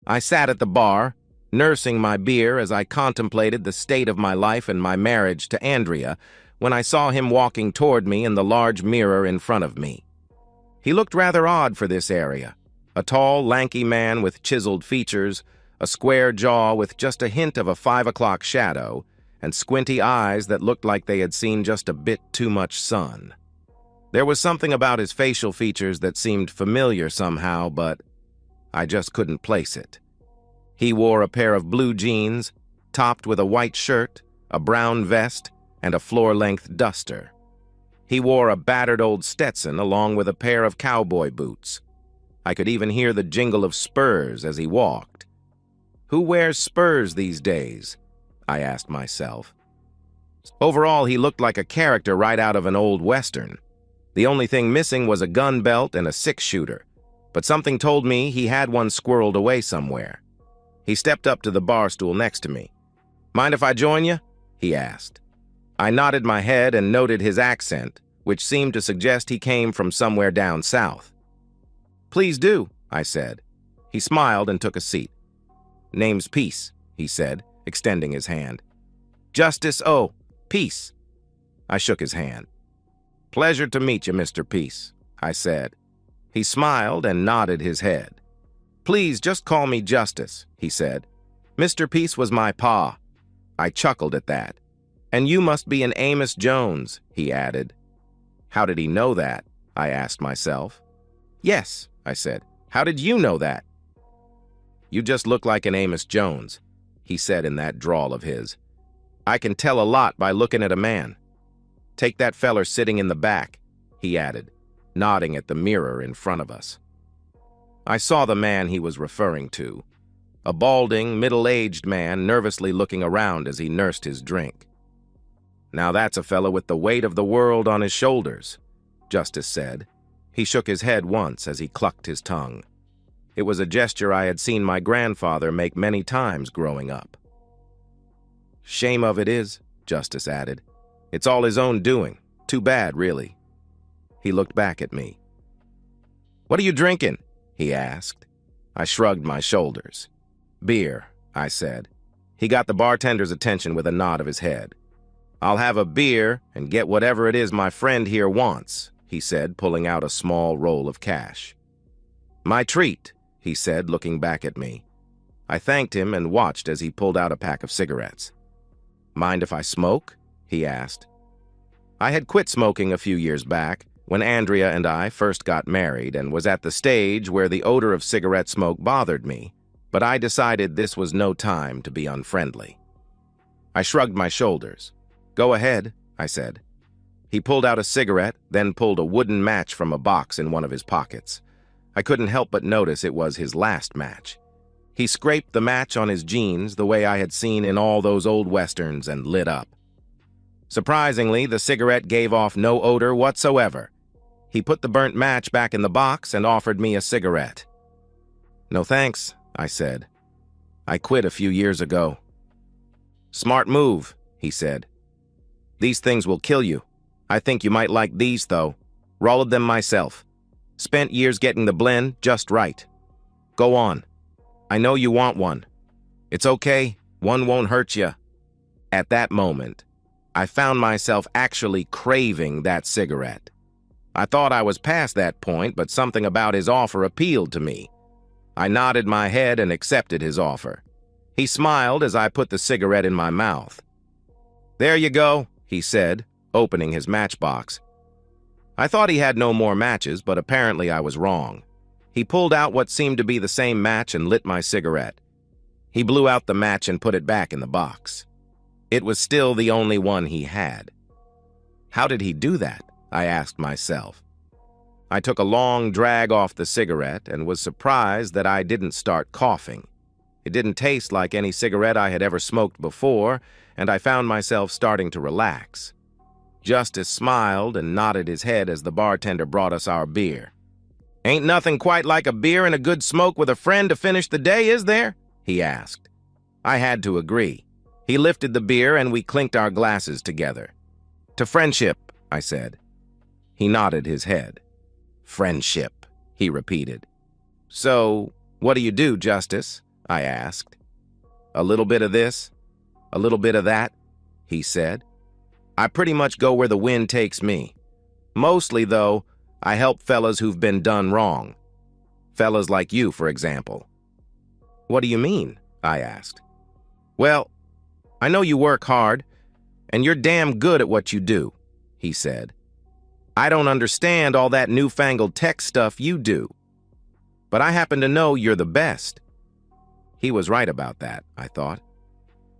I sat at the bar, nursing my beer as I contemplated the state of my life and my marriage to Andrea, when I saw him walking toward me in the large mirror in front of me. He looked rather odd for this area. A tall, lanky man with chiseled features, a square jaw with just a hint of a 5 o'clock shadow, and squinty eyes that looked like they had seen just a bit too much sun. There was something about his facial features that seemed familiar somehow, but I just couldn't place it. He wore a pair of blue jeans, topped with a white shirt, a brown vest, and a floor-length duster. He wore a battered old Stetson along with a pair of cowboy boots. I could even hear the jingle of spurs as he walked. Who wears spurs these days? I asked myself. Overall, he looked like a character right out of an old Western. The only thing missing was a gun belt and a six-shooter, but something told me he had one squirreled away somewhere. He stepped up to the bar stool next to me. "Mind if I join you?" he asked. I nodded my head and noted his accent, which seemed to suggest he came from somewhere down south. "Please do," I said. He smiled and took a seat. "Name's Peace," he said, extending his hand. "Justice O. Peace." I shook his hand. "Pleasure to meet you, Mr. Peace," I said. He smiled and nodded his head. "Please just call me Justice," he said. "Mr. Peace was my pa." I chuckled at that. "And you must be an Amos Jones," he added. How did he know that? I asked myself. "Yes," I said. "How did you know that?" "You just look like an Amos Jones," he said in that drawl of his. "I can tell a lot by looking at a man. Take that feller sitting in the back," he added, nodding at the mirror in front of us. I saw the man he was referring to, a balding, middle-aged man nervously looking around as he nursed his drink. "Now that's a fella with the weight of the world on his shoulders," Justice said. He shook his head once as he clucked his tongue. It was a gesture I had seen my grandfather make many times growing up. "Shame of it is," Justice added. "It's all his own doing. Too bad, really." He looked back at me. "What are you drinking?" he asked. I shrugged my shoulders. "Beer," I said. He got the bartender's attention with a nod of his head. "I'll have a beer and get whatever it is my friend here wants," he said, pulling out a small roll of cash. "My treat," he said, looking back at me. I thanked him and watched as he pulled out a pack of cigarettes. "Mind if I smoke?" he asked. I had quit smoking a few years back, when Andrea and I first got married, and was at the stage where the odor of cigarette smoke bothered me, but I decided this was no time to be unfriendly. I shrugged my shoulders. "Go ahead," I said. He pulled out a cigarette, then pulled a wooden match from a box in one of his pockets. I couldn't help but notice it was his last match. He scraped the match on his jeans the way I had seen in all those old westerns and lit up. Surprisingly, the cigarette gave off no odor whatsoever. He put the burnt match back in the box and offered me a cigarette. "No thanks," I said. "I quit a few years ago." "Smart move," he said. "These things will kill you. I think you might like these, though. Rolled them myself. Spent years getting the blend just right. Go on. I know you want one. It's okay. One won't hurt you." At that moment, I found myself actually craving that cigarette. I thought I was past that point, but something about his offer appealed to me. I nodded my head and accepted his offer. He smiled as I put the cigarette in my mouth. "There you go," he said, opening his matchbox. I thought he had no more matches, but apparently I was wrong. He pulled out what seemed to be the same match and lit my cigarette. He blew out the match and put it back in the box. It was still the only one he had. How did he do that? I asked myself. I took a long drag off the cigarette and was surprised that I didn't start coughing. It didn't taste like any cigarette I had ever smoked before, and I found myself starting to relax. Justice smiled and nodded his head as the bartender brought us our beer. "Ain't nothing quite like a beer and a good smoke with a friend to finish the day, is there?" he asked. I had to agree. He lifted the beer and we clinked our glasses together. "To friendship," I said. He nodded his head. "Friendship," he repeated. "So, what do you do, Justice?" I asked. A little bit of this, a little bit of that, he said. I pretty much go where the wind takes me. Mostly, though, I help fellas who've been done wrong. Fellas like you, for example. What do you mean? I asked. Well, I know you work hard, and you're damn good at what you do, he said. I don't understand all that newfangled tech stuff you do, but I happen to know you're the best. He was right about that, I thought.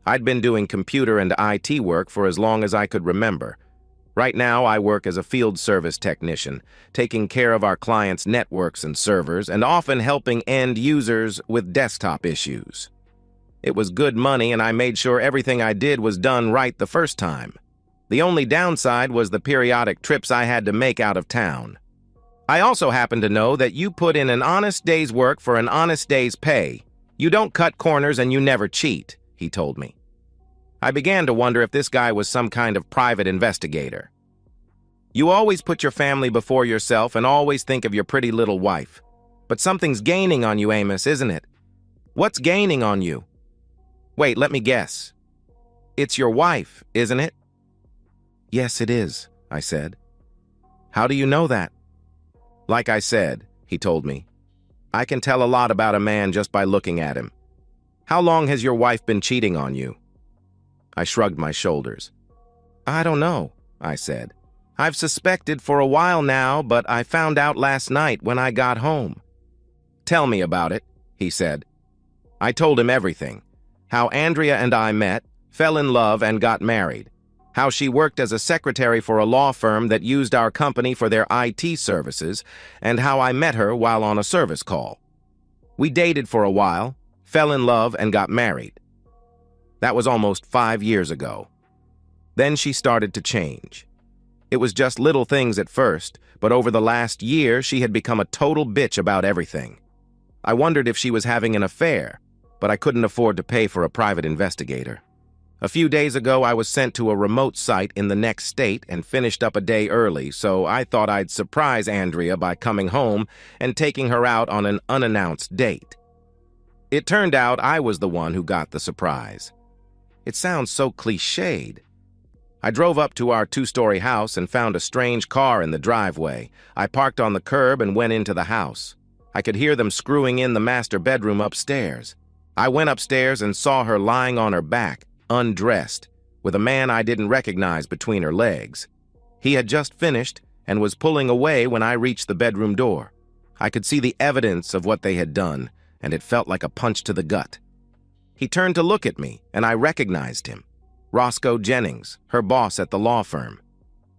I'd been doing computer and IT work for as long as I could remember. Right now, I work as a field service technician, taking care of our clients' networks and servers, and often helping end users with desktop issues. It was good money, and I made sure everything I did was done right the first time. The only downside was the periodic trips I had to make out of town. I also happen to know that you put in an honest day's work for an honest day's pay. You don't cut corners and you never cheat, he told me. I began to wonder if this guy was some kind of private investigator. You always put your family before yourself and always think of your pretty little wife. But something's gaining on you, Amos, isn't it? What's gaining on you? Wait, let me guess. It's your wife, isn't it? Yes, it is, I said. How do you know that? Like I said, he told me, I can tell a lot about a man just by looking at him. How long has your wife been cheating on you? I shrugged my shoulders. I don't know, I said. I've suspected for a while now, but I found out last night when I got home. Tell me about it, he said. I told him everything. How Andrea and I met, fell in love, and got married. How she worked as a secretary for a law firm that used our company for their IT services, and how I met her while on a service call. We dated for a while, fell in love, and got married. That was almost 5 years ago. Then she started to change. It was just little things at first, but over the last year, she had become a total bitch about everything. I wondered if she was having an affair, but I couldn't afford to pay for a private investigator. A few days ago, I was sent to a remote site in the next state and finished up a day early, so I thought I'd surprise Andrea by coming home and taking her out on an unannounced date. It turned out I was the one who got the surprise. It sounds so cliched. I drove up to our 2-story house and found a strange car in the driveway. I parked on the curb and went into the house. I could hear them screwing in the master bedroom upstairs. I went upstairs and saw her lying on her back, undressed, with a man I didn't recognize between her legs. He had just finished and was pulling away when I reached the bedroom door. I could see the evidence of what they had done, and it felt like a punch to the gut. He turned to look at me, and I recognized him. Roscoe Jennings, her boss at the law firm.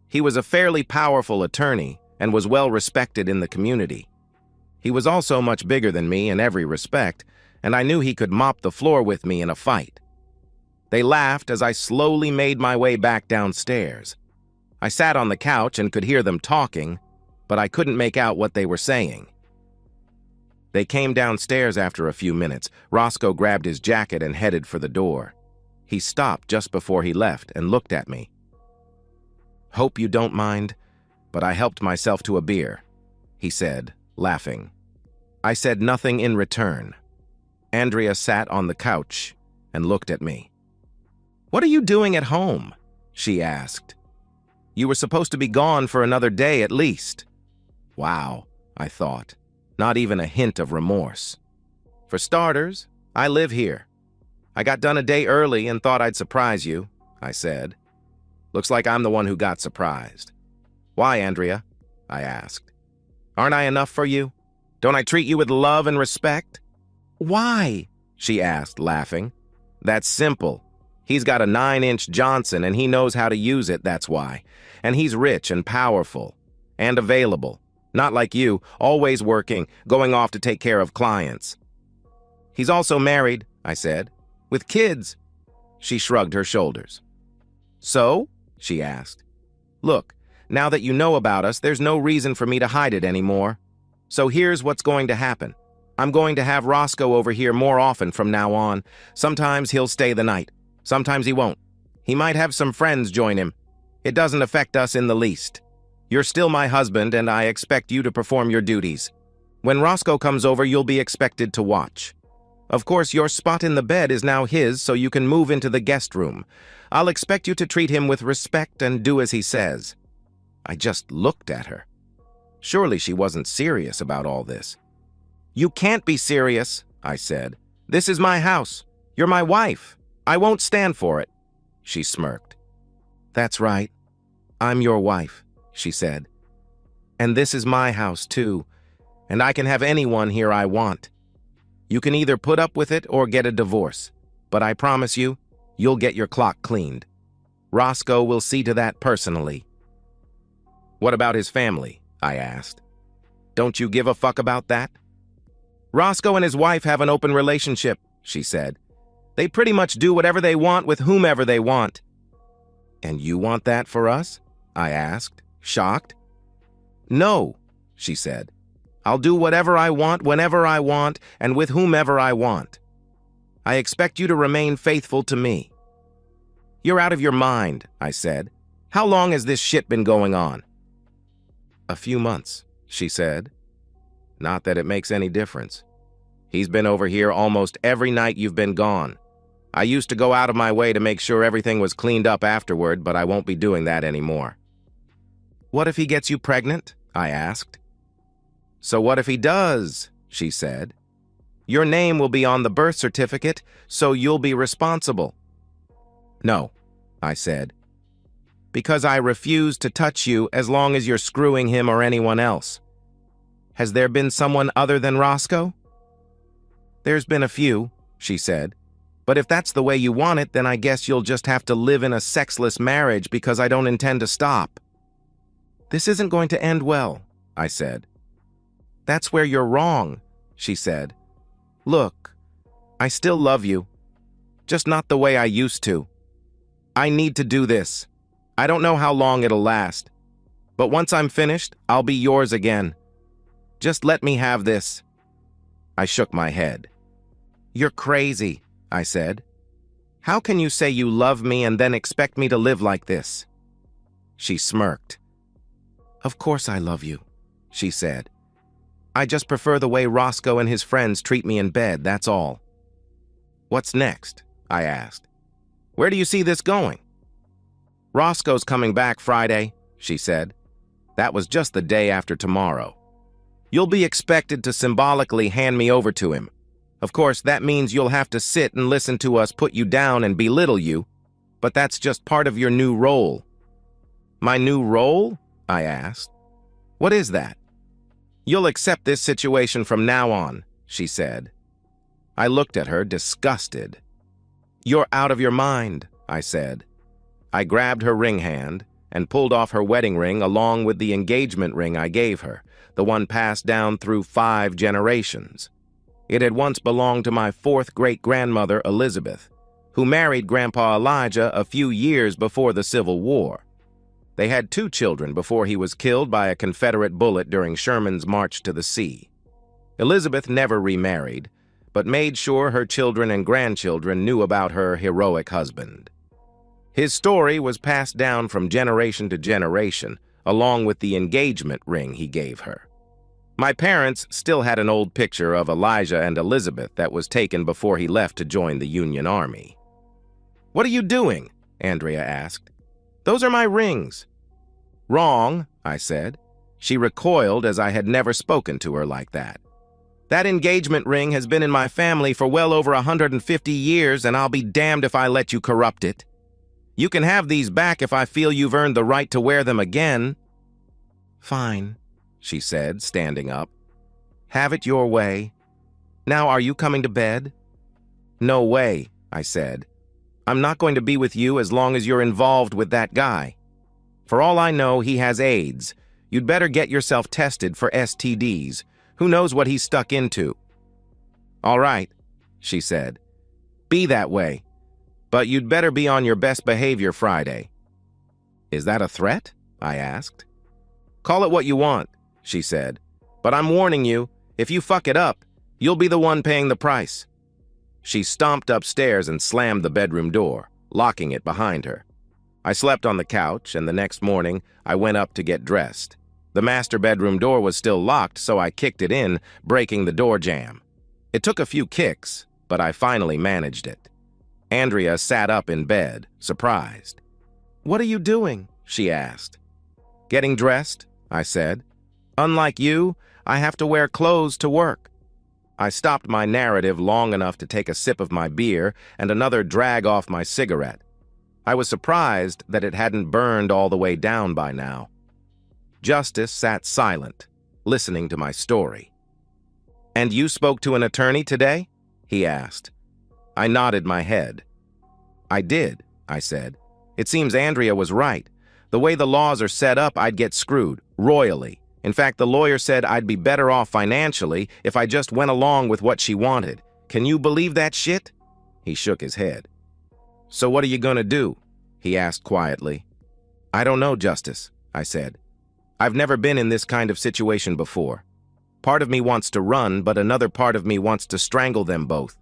He was a fairly powerful attorney and was well respected in the community. He was also much bigger than me in every respect, and I knew he could mop the floor with me in a fight. They laughed as I slowly made my way back downstairs. I sat on the couch and could hear them talking, but I couldn't make out what they were saying. They came downstairs after a few minutes. Roscoe grabbed his jacket and headed for the door. He stopped just before he left and looked at me. "Hope you don't mind, but I helped myself to a beer," he said, laughing. I said nothing in return. Andrea sat on the couch and looked at me. "What are you doing at home?" she asked. "You were supposed to be gone for another day at least." Wow, I thought. Not even a hint of remorse. "For starters, I live here. I got done a day early and thought I'd surprise you," I said. "Looks like I'm the one who got surprised." "Why, Andrea?" I asked. "Aren't I enough for you? Don't I treat you with love and respect?" "Why?" she asked, laughing. "That's simple. He's got a 9-inch Johnson and he knows how to use it, that's why. And he's rich and powerful and available. Not like you, always working, going off to take care of clients." "He's also married," I said. "With kids." She shrugged her shoulders. "So?" she asked. "Look, now that you know about us, there's no reason for me to hide it anymore. So here's what's going to happen. I'm going to have Roscoe over here more often from now on. Sometimes he'll stay the night. Sometimes he won't. He might have some friends join him. It doesn't affect us in the least. You're still my husband, and I expect you to perform your duties. When Roscoe comes over, you'll be expected to watch. Of course, your spot in the bed is now his, so you can move into the guest room. I'll expect you to treat him with respect and do as he says." I just looked at her. Surely she wasn't serious about all this. "You can't be serious," I said. "This is my house. You're my wife. I won't stand for it." She smirked. "That's right. I'm your wife," she said. "And this is my house, too, and I can have anyone here I want. You can either put up with it or get a divorce, but I promise you, you'll get your clock cleaned. Roscoe will see to that personally." "What about his family?" I asked. "Don't you give a fuck about that?" "Roscoe and his wife have an open relationship," she said. "They pretty much do whatever they want with whomever they want." "And you want that for us?" I asked, shocked. "No," she said. "I'll do whatever I want, whenever I want, and with whomever I want. I expect you to remain faithful to me." "You're out of your mind," I said. "How long has this shit been going on?" "A few months," she said. "Not that it makes any difference. He's been over here almost every night you've been gone. I used to go out of my way to make sure everything was cleaned up afterward, but I won't be doing that anymore." "What if he gets you pregnant?" I asked. "So what if he does?" she said. "Your name will be on the birth certificate, so you'll be responsible." "No," I said, "because I refuse to touch you as long as you're screwing him or anyone else. Has there been someone other than Roscoe?" "There's been a few," she said. "But if that's the way you want it, then I guess you'll just have to live in a sexless marriage because I don't intend to stop." "This isn't going to end well," I said. "That's where you're wrong," she said. "Look, I still love you, just not the way I used to. I need to do this. I don't know how long it'll last, but once I'm finished, I'll be yours again. Just let me have this." I shook my head. "You're crazy," I said. "How can you say you love me and then expect me to live like this?" She smirked. "Of course I love you," she said. "I just prefer the way Roscoe and his friends treat me in bed, that's all." "What's next?" I asked. "Where do you see this going?" "Roscoe's coming back Friday," she said. "That was just the day after tomorrow. You'll be expected to symbolically hand me over to him. Of course, that means you'll have to sit and listen to us put you down and belittle you, but that's just part of your new role." "My new role?" I asked. "What is that?" "You'll accept this situation from now on," she said. I looked at her, disgusted. "You're out of your mind," I said. I grabbed her ring hand and pulled off her wedding ring along with the engagement ring I gave her, the one passed down through 5 generations. It had once belonged to my 4th great-grandmother, Elizabeth, who married Grandpa Elijah a few years before the Civil War. They had 2 children before he was killed by a Confederate bullet during Sherman's March to the Sea. Elizabeth never remarried, but made sure her children and grandchildren knew about her heroic husband. His story was passed down from generation to generation, along with the engagement ring he gave her. My parents still had an old picture of Elijah and Elizabeth that was taken before he left to join the Union Army. "What are you doing?" Andrea asked. "Those are my rings." "Wrong," I said. She recoiled as I had never spoken to her like that. "That engagement ring has been in my family for well over 150 years, and I'll be damned if I let you corrupt it. You can have these back if I feel you've earned the right to wear them again." "Fine," she said, standing up. "Have it your way. Now, are you coming to bed?" "No way," I said. "I'm not going to be with you as long as you're involved with that guy. For all I know, he has AIDS. You'd better get yourself tested for STDs. Who knows what he's stuck into?" "All right," she said. "Be that way. But you'd better be on your best behavior Friday." "Is that a threat?" I asked. "Call it what you want," she said. "But I'm warning you, if you fuck it up, you'll be the one paying the price." She stomped upstairs and slammed the bedroom door, locking it behind her. I slept on the couch, and the next morning, I went up to get dressed. The master bedroom door was still locked, so I kicked it in, breaking the door jamb. It took a few kicks, but I finally managed it. Andrea sat up in bed, surprised. "What are you doing?" she asked. "Getting dressed," I said. "Unlike you, I have to wear clothes to work." I stopped my narrative long enough to take a sip of my beer and another drag off my cigarette. I was surprised that it hadn't burned all the way down by now. Justice sat silent, listening to my story. "And you spoke to an attorney today?" he asked. I nodded my head. "I did," I said. "It seems Andrea was right. The way the laws are set up, I'd get screwed, royally. In fact, the lawyer said I'd be better off financially if I just went along with what she wanted. Can you believe that shit?" He shook his head. "So what are you gonna do?" he asked quietly. "I don't know, Justice," I said. "I've never been in this kind of situation before. Part of me wants to run, but another part of me wants to strangle them both.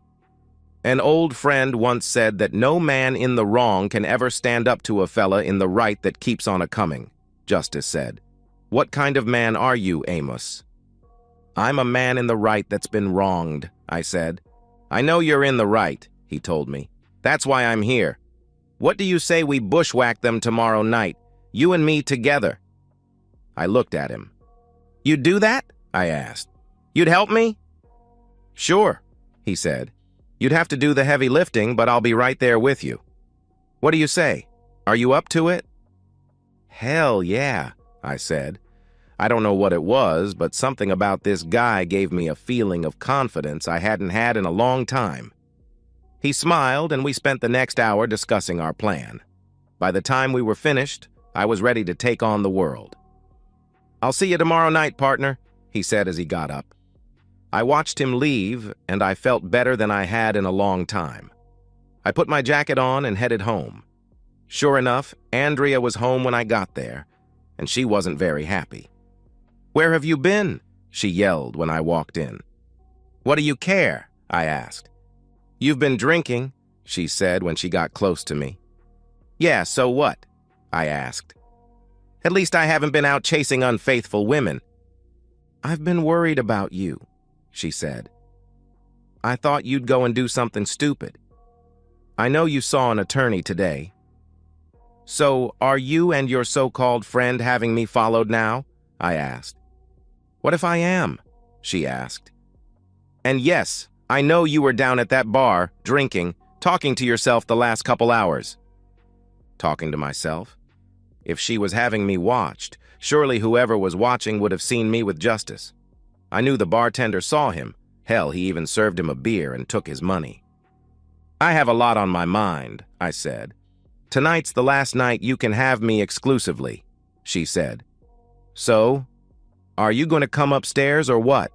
An old friend once said that no man in the wrong can ever stand up to a fella in the right that keeps on a-coming," Justice said. "What kind of man are you, Amos?" "I'm a man in the right that's been wronged," I said. "I know you're in the right," he told me. "That's why I'm here. What do you say we bushwhack them tomorrow night, you and me together?" I looked at him. "You'd do that?" I asked. "You'd help me?" "Sure," he said. "You'd have to do the heavy lifting, but I'll be right there with you. What do you say? Are you up to it?" "Hell yeah," I said. I don't know what it was, but something about this guy gave me a feeling of confidence I hadn't had in a long time. He smiled, and we spent the next hour discussing our plan. By the time we were finished, I was ready to take on the world. "I'll see you tomorrow night, partner," he said as he got up. I watched him leave, and I felt better than I had in a long time. I put my jacket on and headed home. Sure enough, Andrea was home when I got there, and she wasn't very happy. "Where have you been?" she yelled when I walked in. "What do you care?" I asked. "You've been drinking," she said when she got close to me. "Yeah, so what?" I asked. "At least I haven't been out chasing unfaithful women." "I've been worried about you," she said. "I thought you'd go and do something stupid. I know you saw an attorney today. So, are you and your so-called friend having me followed now?" I asked. "What if I am?" she asked. "And yes, I know you were down at that bar, drinking, talking to yourself the last couple hours." Talking to myself? If she was having me watched, surely whoever was watching would have seen me with Justice. I knew the bartender saw him. Hell, he even served him a beer and took his money. "I have a lot on my mind," I said. "Tonight's the last night you can have me exclusively," she said. "So, are you going to come upstairs or what?"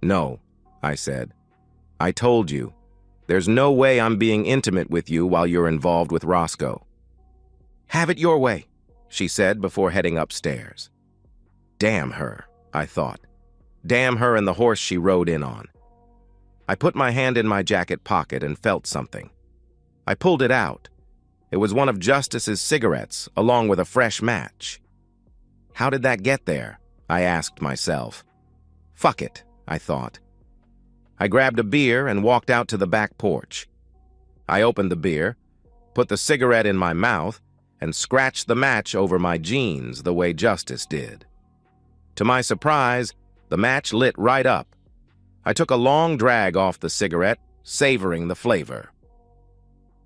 "No," I said. "I told you. There's no way I'm being intimate with you while you're involved with Roscoe." "Have it your way," she said before heading upstairs. Damn her, I thought. Damn her and the horse she rode in on. I put my hand in my jacket pocket and felt something. I pulled it out. It was one of Justice's cigarettes, along with a fresh match. How did that get there? I asked myself. Fuck it, I thought. I grabbed a beer and walked out to the back porch. I opened the beer, put the cigarette in my mouth, and scratched the match over my jeans the way Justice did. To my surprise, the match lit right up. I took a long drag off the cigarette, savoring the flavor.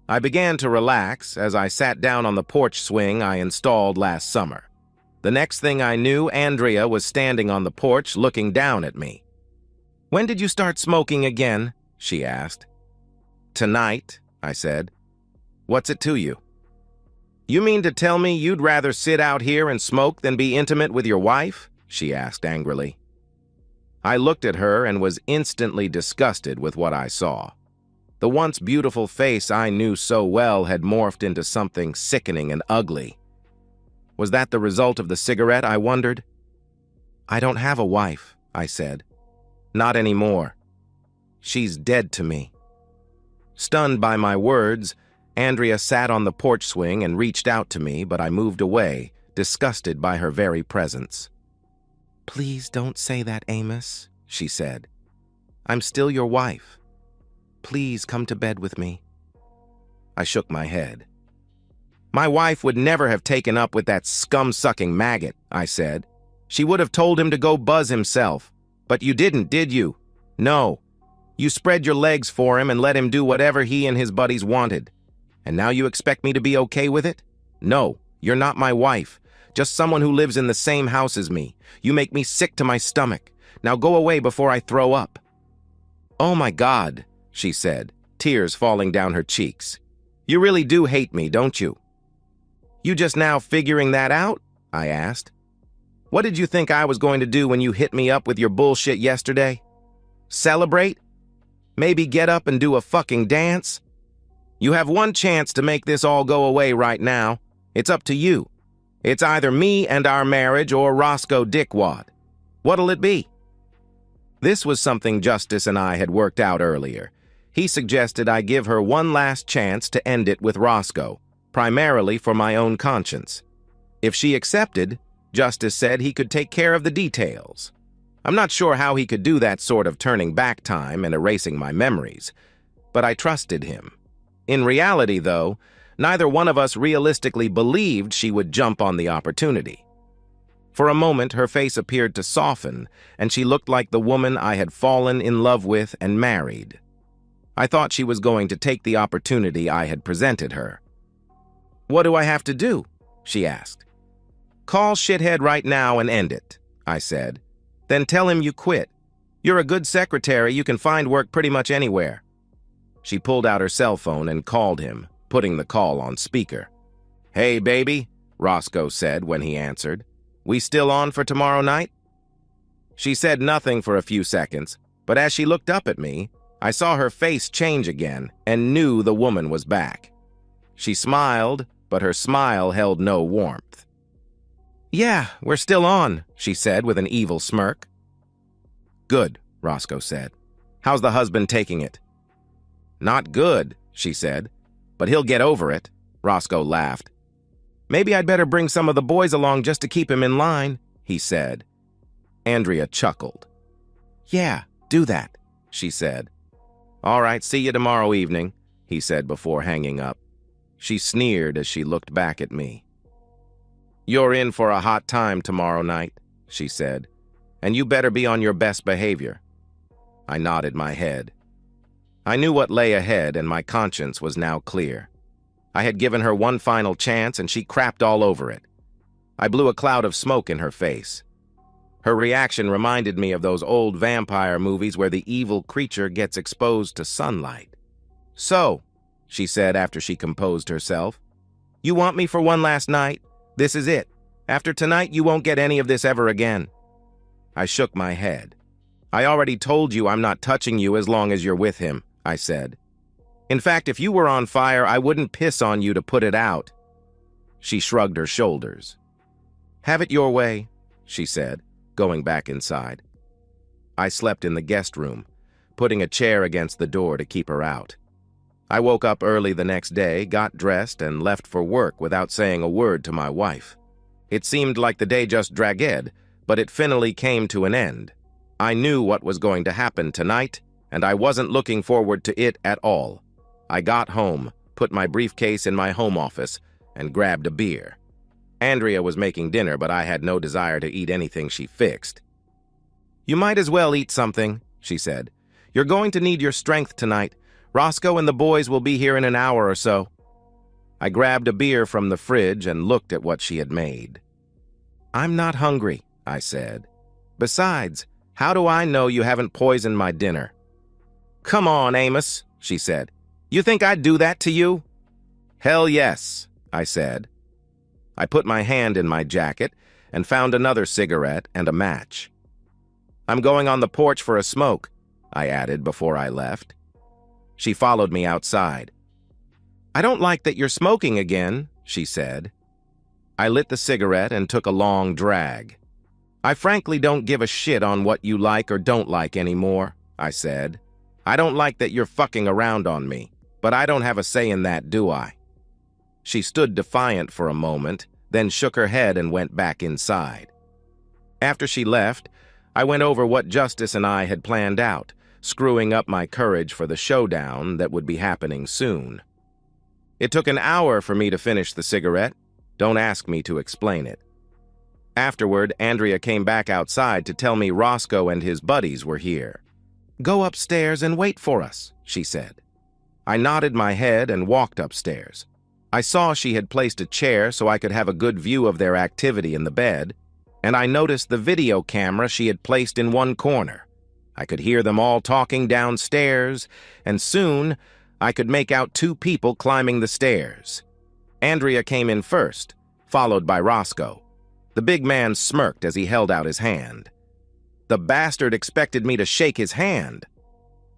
I began to relax as I sat down on the porch swing I installed last summer. The next thing I knew, Andrea was standing on the porch looking down at me. "When did you start smoking again?" she asked. "Tonight," I said. "What's it to you?" "You mean to tell me you'd rather sit out here and smoke than be intimate with your wife?" she asked angrily. I looked at her and was instantly disgusted with what I saw. The once beautiful face I knew so well had morphed into something sickening and ugly. Was that the result of the cigarette, I wondered? "I don't have a wife," I said. "Not anymore. She's dead to me." Stunned by my words, Andrea sat on the porch swing and reached out to me, but I moved away, disgusted by her very presence. "Please don't say that, Amos," she said. "I'm still your wife. please come to bed with me?" I shook my head. "My wife would never have taken up with that scum-sucking maggot," I said. "She would have told him to go buzz himself. But you didn't, did you? No. You spread your legs for him and let him do whatever he and his buddies wanted. And now you expect me to be okay with it? No, you're not my wife. Just someone who lives in the same house as me. You make me sick to my stomach. Now go away before I throw up." "Oh my God," she said, tears falling down her cheeks. "You really do hate me, don't you?" "You just now figuring that out?" I asked. "What did you think I was going to do when you hit me up with your bullshit yesterday? Celebrate? Maybe get up and do a fucking dance? You have one chance to make this all go away right now. It's up to you. It's either me and our marriage or Roscoe Dickwad. What'll it be?" This was something Justice and I had worked out earlier. He suggested I give her one last chance to end it with Roscoe, primarily for my own conscience. If she accepted, Justice said he could take care of the details. I'm not sure how he could do that sort of turning back time and erasing my memories, but I trusted him. In reality, though, neither one of us realistically believed she would jump on the opportunity. For a moment, her face appeared to soften, and she looked like the woman I had fallen in love with and married. I thought she was going to take the opportunity I had presented her. "What do I have to do?" she asked. "Call Shithead right now and end it," I said. "Then tell him you quit. You're a good secretary, you can find work pretty much anywhere." She pulled out her cell phone and called him, putting the call on speaker. "Hey, baby," Roscoe said when he answered. "We still on for tomorrow night?" She said nothing for a few seconds, but as she looked up at me, I saw her face change again and knew the woman was back. She smiled, but her smile held no warmth. "Yeah, we're still on," she said with an evil smirk. "Good," Roscoe said. "How's the husband taking it?" "Not good," she said. "But he'll get over it," Roscoe laughed. "Maybe I'd better bring some of the boys along just to keep him in line," he said. Andrea chuckled. "Yeah, do that," she said. "All right, see you tomorrow evening," he said before hanging up. She sneered as she looked back at me. "You're in for a hot time tomorrow night," she said, "and you better be on your best behavior." I nodded my head. I knew what lay ahead, and my conscience was now clear. I had given her one final chance, and she crapped all over it. I blew a cloud of smoke in her face. Her reaction reminded me of those old vampire movies where the evil creature gets exposed to sunlight. "So," she said after she composed herself, "you want me for one last night? This is it. After tonight, you won't get any of this ever again." I shook my head. "I already told you I'm not touching you as long as you're with him," I said. "In fact, if you were on fire, I wouldn't piss on you to put it out." She shrugged her shoulders. "Have it your way," she said, going back inside. I slept in the guest room, putting a chair against the door to keep her out. I woke up early the next day, got dressed, and left for work without saying a word to my wife. It seemed like the day just dragged, but it finally came to an end. I knew what was going to happen tonight, and I wasn't looking forward to it at all. I got home, put my briefcase in my home office, and grabbed a beer. Andrea was making dinner, but I had no desire to eat anything she fixed. "You might as well eat something," she said. "You're going to need your strength tonight. Roscoe and the boys will be here in an hour or so." I grabbed a beer from the fridge and looked at what she had made. "I'm not hungry," I said. "Besides, how do I know you haven't poisoned my dinner?" "Come on, Amos," she said. "You think I'd do that to you?" "Hell yes," I said. I put my hand in my jacket and found another cigarette and a match. "I'm going on the porch for a smoke," I added before I left. She followed me outside. "I don't like that you're smoking again," she said. I lit the cigarette and took a long drag. "I frankly don't give a shit on what you like or don't like anymore," I said. "I don't like that you're fucking around on me, but I don't have a say in that, do I?" She stood defiant for a moment, then shook her head and went back inside. After she left, I went over what Justice and I had planned out, screwing up my courage for the showdown that would be happening soon. It took an hour for me to finish the cigarette. Don't ask me to explain it. Afterward, Andrea came back outside to tell me Roscoe and his buddies were here. "Go upstairs and wait for us," she said. I nodded my head and walked upstairs. I saw she had placed a chair so I could have a good view of their activity in the bed, and I noticed the video camera she had placed in one corner. I could hear them all talking downstairs, and soon I could make out two people climbing the stairs. Andrea came in first, followed by Roscoe. The big man smirked as he held out his hand. The bastard expected me to shake his hand.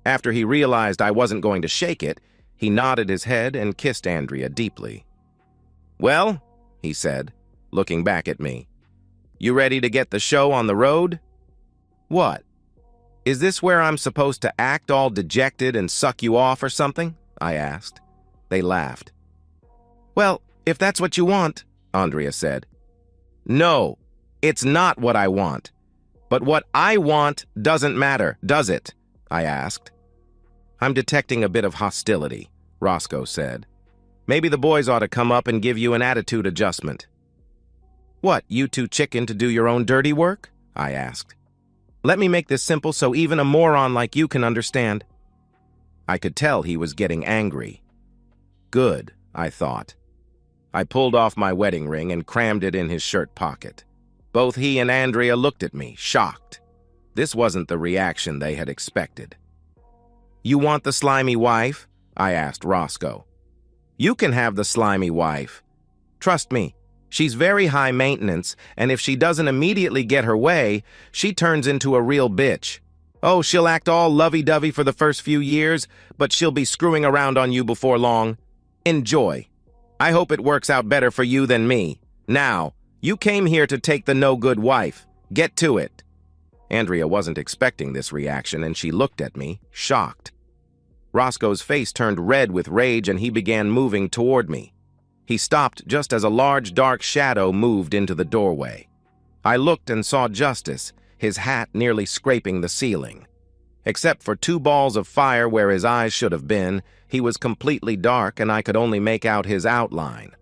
After he realized I wasn't going to shake it, he nodded his head and kissed Andrea deeply. "Well," he said, looking back at me, "you ready to get the show on the road?" "What? Is this where I'm supposed to act all dejected and suck you off or something?" I asked. They laughed. "Well, if that's what you want," Andrea said. "No, it's not what I want. But what I want doesn't matter, does it?" I asked. "I'm detecting a bit of hostility," Roscoe said. "Maybe the boys ought to come up and give you an attitude adjustment." "What, you too chicken to do your own dirty work?" I asked. "Let me make this simple so even a moron like you can understand." I could tell he was getting angry. Good, I thought. I pulled off my wedding ring and crammed it in his shirt pocket. Both he and Andrea looked at me, shocked. This wasn't the reaction they had expected. "You want the slimy wife?" I asked Roscoe. "You can have the slimy wife. Trust me, she's very high maintenance, and if she doesn't immediately get her way, she turns into a real bitch. Oh, she'll act all lovey-dovey for the first few years, but she'll be screwing around on you before long. Enjoy. I hope it works out better for you than me. Now, you came here to take the no-good wife. Get to it." Andrea wasn't expecting this reaction, and she looked at me, shocked. Roscoe's face turned red with rage, and he began moving toward me. He stopped just as a large dark shadow moved into the doorway. I looked and saw Justice, his hat nearly scraping the ceiling. Except for two balls of fire where his eyes should have been, he was completely dark, and I could only make out his outline.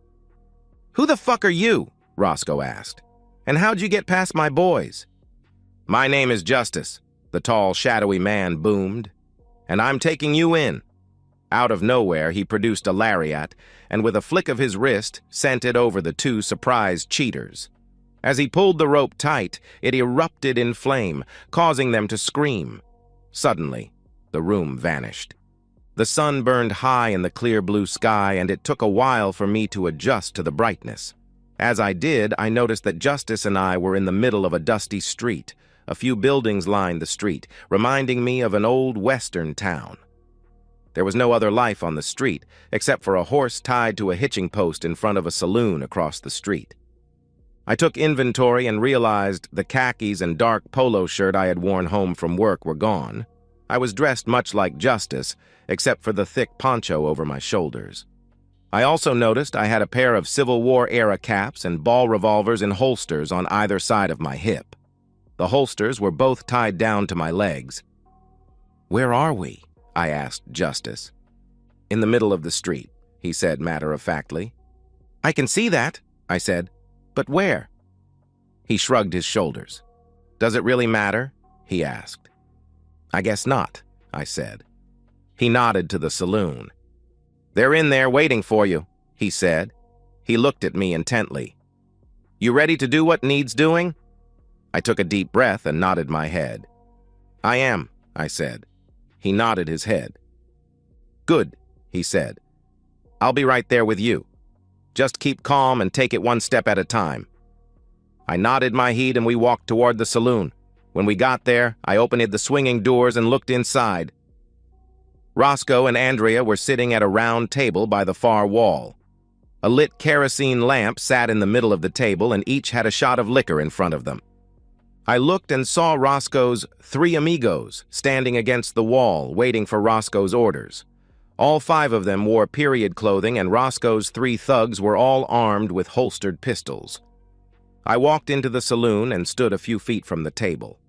"Who the fuck are you?" Roscoe asked. "And how'd you get past my boys?" "My name is Justice," the tall, shadowy man boomed. "And I'm taking you in." Out of nowhere, he produced a lariat, and with a flick of his wrist, sent it over the two surprised cheaters. As he pulled the rope tight, it erupted in flame, causing them to scream. Suddenly, the room vanished. The sun burned high in the clear blue sky, and it took a while for me to adjust to the brightness. As I did, I noticed that Justice and I were in the middle of a dusty street. A few buildings lined the street, reminding me of an old western town. There was no other life on the street, except for a horse tied to a hitching post in front of a saloon across the street. I took inventory and realized the khakis and dark polo shirt I had worn home from work were gone. I was dressed much like Justice, except for the thick poncho over my shoulders. I also noticed I had a pair of Civil War-era caps and ball revolvers in holsters on either side of my hip. The holsters were both tied down to my legs. "Where are we?" I asked Justice. "In the middle of the street," he said matter-of-factly. "I can see that," I said. "But where?" He shrugged his shoulders. "Does it really matter?" he asked. "I guess not," I said. He nodded to the saloon. "They're in there waiting for you," he said. He looked at me intently. "You ready to do what needs doing?" I took a deep breath and nodded my head. "I am," I said. He nodded his head. "Good," he said. "I'll be right there with you. Just keep calm and take it one step at a time." I nodded my head and we walked toward the saloon. When we got there, I opened the swinging doors and looked inside. Roscoe and Andrea were sitting at a round table by the far wall. A lit kerosene lamp sat in the middle of the table, and each had a shot of liquor in front of them. I looked and saw Roscoe's 3 amigos standing against the wall, waiting for Roscoe's orders. All 5 of them wore period clothing, and Roscoe's 3 thugs were all armed with holstered pistols. I walked into the saloon and stood a few feet from the table.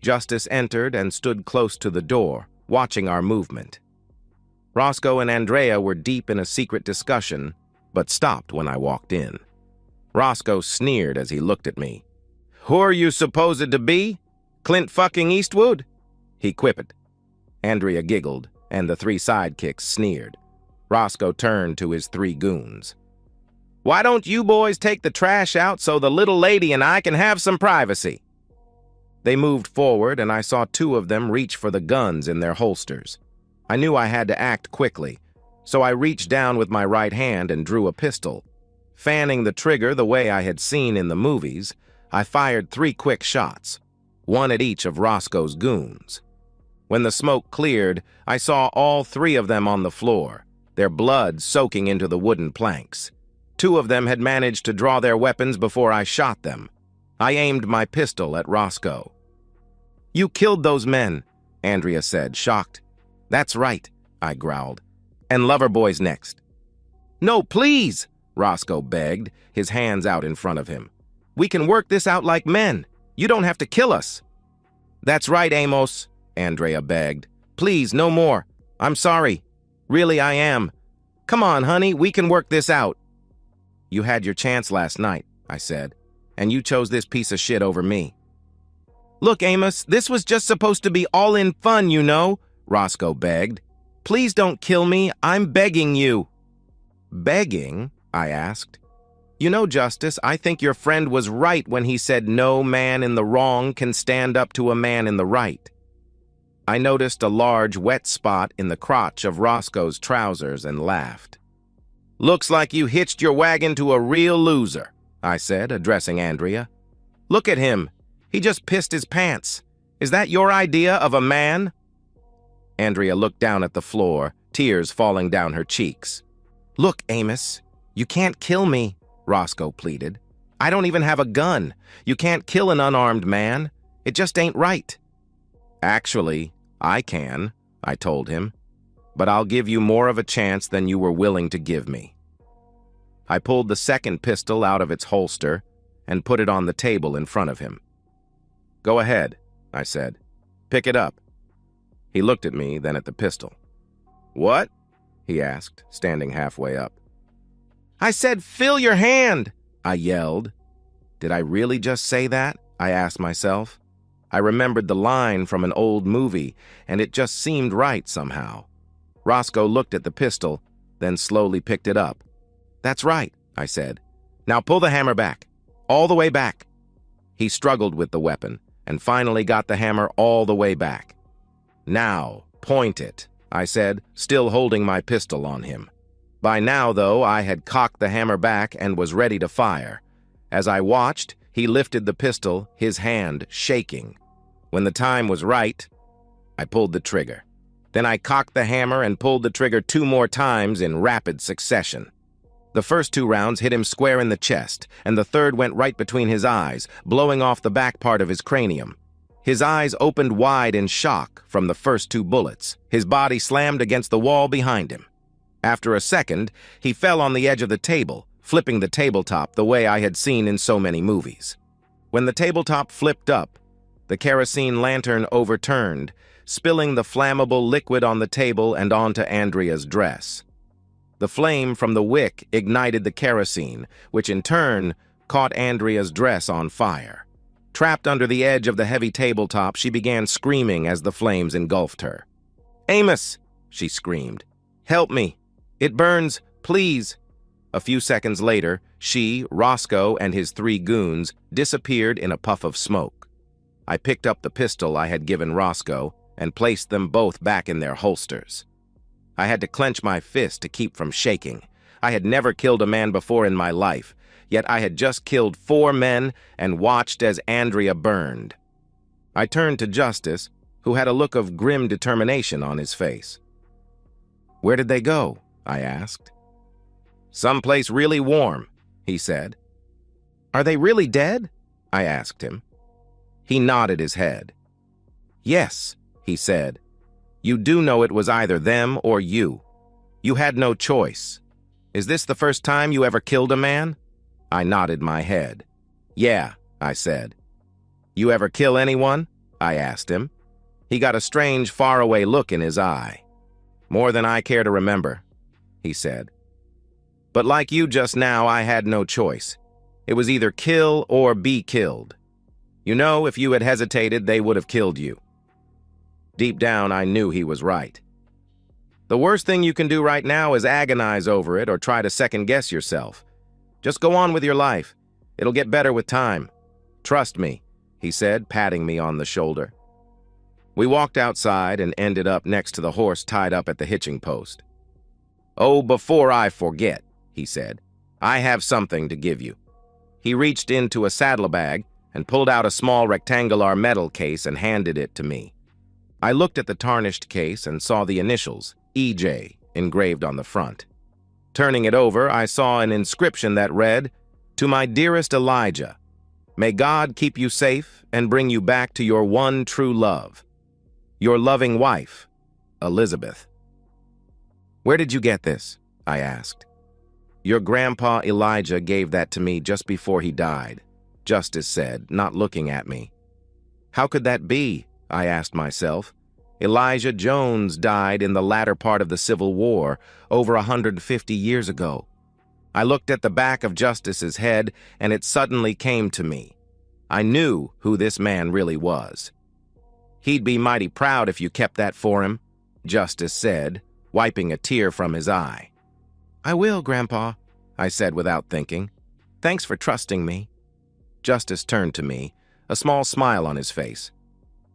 Justice entered and stood close to the door, watching our movement. Roscoe and Andrea were deep in a secret discussion, but stopped when I walked in. Roscoe sneered as he looked at me. "Who are you supposed to be? Clint fucking Eastwood?" he quipped. Andrea giggled, and the three sidekicks sneered. Roscoe turned to his three goons. "Why don't you boys take the trash out so the little lady and I can have some privacy?" They moved forward, and I saw two of them reach for the guns in their holsters. I knew I had to act quickly, so I reached down with my right hand and drew a pistol. Fanning the trigger the way I had seen in the movies, I fired 3 quick shots, one at each of Roscoe's goons. When the smoke cleared, I saw all 3 of them on the floor, their blood soaking into the wooden planks. 2 of them had managed to draw their weapons before I shot them. I aimed my pistol at Roscoe. "You killed those men," Andrea said, shocked. "That's right," I growled. "And Loverboy's next." "No, please," Roscoe begged, his hands out in front of him. "We can work this out like men. You don't have to kill us." "That's right, Amos," Andrea begged. "Please, no more. I'm sorry. Really, I am. Come on, honey, we can work this out." "You had your chance last night," I said, "and you chose this piece of shit over me." "Look, Amos, this was just supposed to be all in fun, you know," Roscoe begged. "Please don't kill me. I'm begging you." "Begging?" I asked. "You know, Justice, I think your friend was right when he said no man in the wrong can stand up to a man in the right." I noticed a large wet spot in the crotch of Roscoe's trousers and laughed. "Looks like you hitched your wagon to a real loser," I said, addressing Andrea. "Look at him. He just pissed his pants. Is that your idea of a man?" Andrea looked down at the floor, tears falling down her cheeks. "Look, Amos, you can't kill me," Roscoe pleaded. "I don't even have a gun. You can't kill an unarmed man. It just ain't right." "Actually, I can," I told him, "but I'll give you more of a chance than you were willing to give me." I pulled the second pistol out of its holster and put it on the table in front of him. "Go ahead," I said. "Pick it up." He looked at me, then at the pistol. "What?" he asked, standing halfway up. "I said, fill your hand!" I yelled. Did I really just say that? I asked myself. I remembered the line from an old movie, and it just seemed right somehow. Roscoe looked at the pistol, then slowly picked it up. "That's right," I said. "Now pull the hammer back. All the way back." He struggled with the weapon, and finally got the hammer all the way back. "Now, point it," I said, still holding my pistol on him. By now, though, I had cocked the hammer back and was ready to fire. As I watched, he lifted the pistol, his hand shaking. When the time was right, I pulled the trigger. Then I cocked the hammer and pulled the trigger 2 more times in rapid succession. The first 2 rounds hit him square in the chest, and the third went right between his eyes, blowing off the back part of his cranium. His eyes opened wide in shock from the first 2 bullets. His body slammed against the wall behind him. After a second, he fell on the edge of the table, flipping the tabletop the way I had seen in so many movies. When the tabletop flipped up, the kerosene lantern overturned, spilling the flammable liquid on the table and onto Andrea's dress. The flame from the wick ignited the kerosene, which in turn caught Andrea's dress on fire. Trapped under the edge of the heavy tabletop, she began screaming as the flames engulfed her. "Amos!" she screamed. "Help me! It burns! Please!" A few seconds later, she, Roscoe, and his 3 goons disappeared in a puff of smoke. I picked up the pistol I had given Roscoe and placed them both back in their holsters. I had to clench my fist to keep from shaking. I had never killed a man before in my life, yet I had just killed 4 men and watched as Andrea burned. I turned to Justice, who had a look of grim determination on his face. "Where did they go?" I asked. "Someplace really warm," he said. "Are they really dead?" I asked him. He nodded his head. "Yes," he said. "You do know it was either them or you. You had no choice. Is this the first time you ever killed a man?" I nodded my head. "Yeah," I said. "You ever kill anyone?" I asked him. He got a strange, faraway look in his eye. "More than I care to remember," he said. "But like you just now, I had no choice. It was either kill or be killed. You know, if you had hesitated, they would have killed you." Deep down, I knew he was right. The worst thing you can do right now is agonize over it or try to second-guess yourself. Just go on with your life. It'll get better with time. "Trust me," he said, patting me on the shoulder. We walked outside and ended up next to the horse tied up at the hitching post. "Oh, before I forget," he said, "I have something to give you." He reached into a saddlebag and pulled out a small rectangular metal case and handed it to me. I looked at the tarnished case and saw the initials, EJ, engraved on the front. Turning it over, I saw an inscription that read, "To my dearest Elijah, may God keep you safe and bring you back to your one true love. Your loving wife, Elizabeth." "Where did you get this?" I asked. "Your grandpa Elijah gave that to me just before he died," Justice said, not looking at me. How could that be? I asked myself. Elijah Jones died in the latter part of the Civil War, over 150 years ago. I looked at the back of Justice's head, and it suddenly came to me. I knew who this man really was. "He'd be mighty proud if you kept that for him," Justice said, wiping a tear from his eye. "I will, Grandpa," I said without thinking. "Thanks for trusting me." Justice turned to me, a small smile on his face.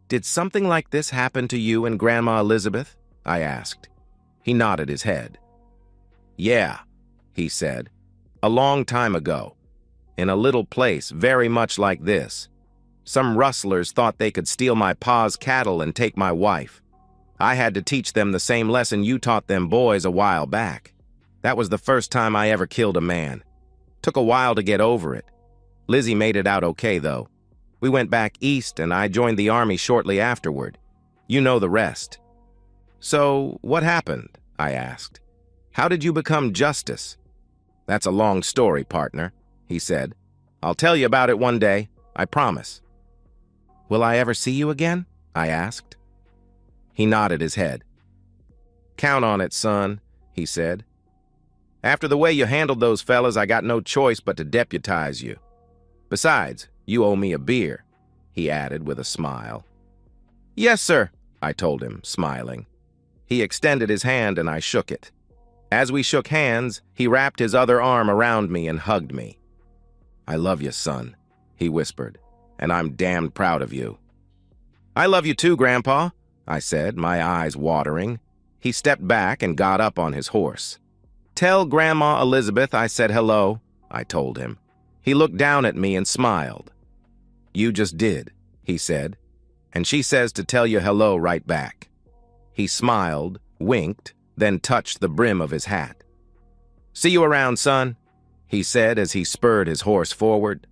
"Did something like this happen to you and Grandma Elizabeth?" I asked. He nodded his head. "Yeah," he said, "a long time ago, in a little place very much like this. Some rustlers thought they could steal my pa's cattle and take my wife. I had to teach them the same lesson you taught them boys a while back. That was the first time I ever killed a man. Took a while to get over it. Lizzie made it out okay, though. We went back east, and I joined the army shortly afterward. You know the rest." "So, what happened?" I asked. "How did you become Justice?" "That's a long story, partner," he said. "I'll tell you about it one day, I promise." "Will I ever see you again?" I asked. He nodded his head. "Count on it, son," he said. "After the way you handled those fellas, I got no choice but to deputize you. Besides, you owe me a beer," he added with a smile. "Yes, sir," I told him, smiling. He extended his hand and I shook it. As we shook hands, he wrapped his other arm around me and hugged me. "I love you, son," he whispered, "and I'm damned proud of you." "I love you too, Grandpa," I said, my eyes watering. He stepped back and got up on his horse. "Tell Grandma Elizabeth I said hello," I told him. He looked down at me and smiled. "You just did," he said, "and she says to tell you hello right back." He smiled, winked, then touched the brim of his hat. "See you around, son," he said as he spurred his horse forward.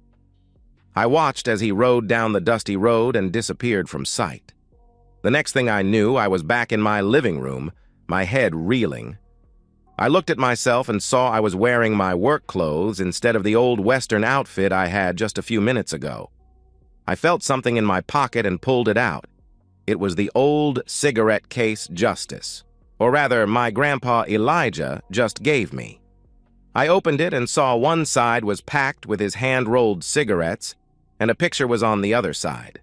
I watched as he rode down the dusty road and disappeared from sight. The next thing I knew, I was back in my living room, my head reeling. I looked at myself and saw I was wearing my work clothes instead of the old Western outfit I had just a few minutes ago. I felt something in my pocket and pulled it out. It was the old cigarette case Justice, or rather, my grandpa Elijah just gave me. I opened it and saw one side was packed with his hand-rolled cigarettes, and a picture was on the other side.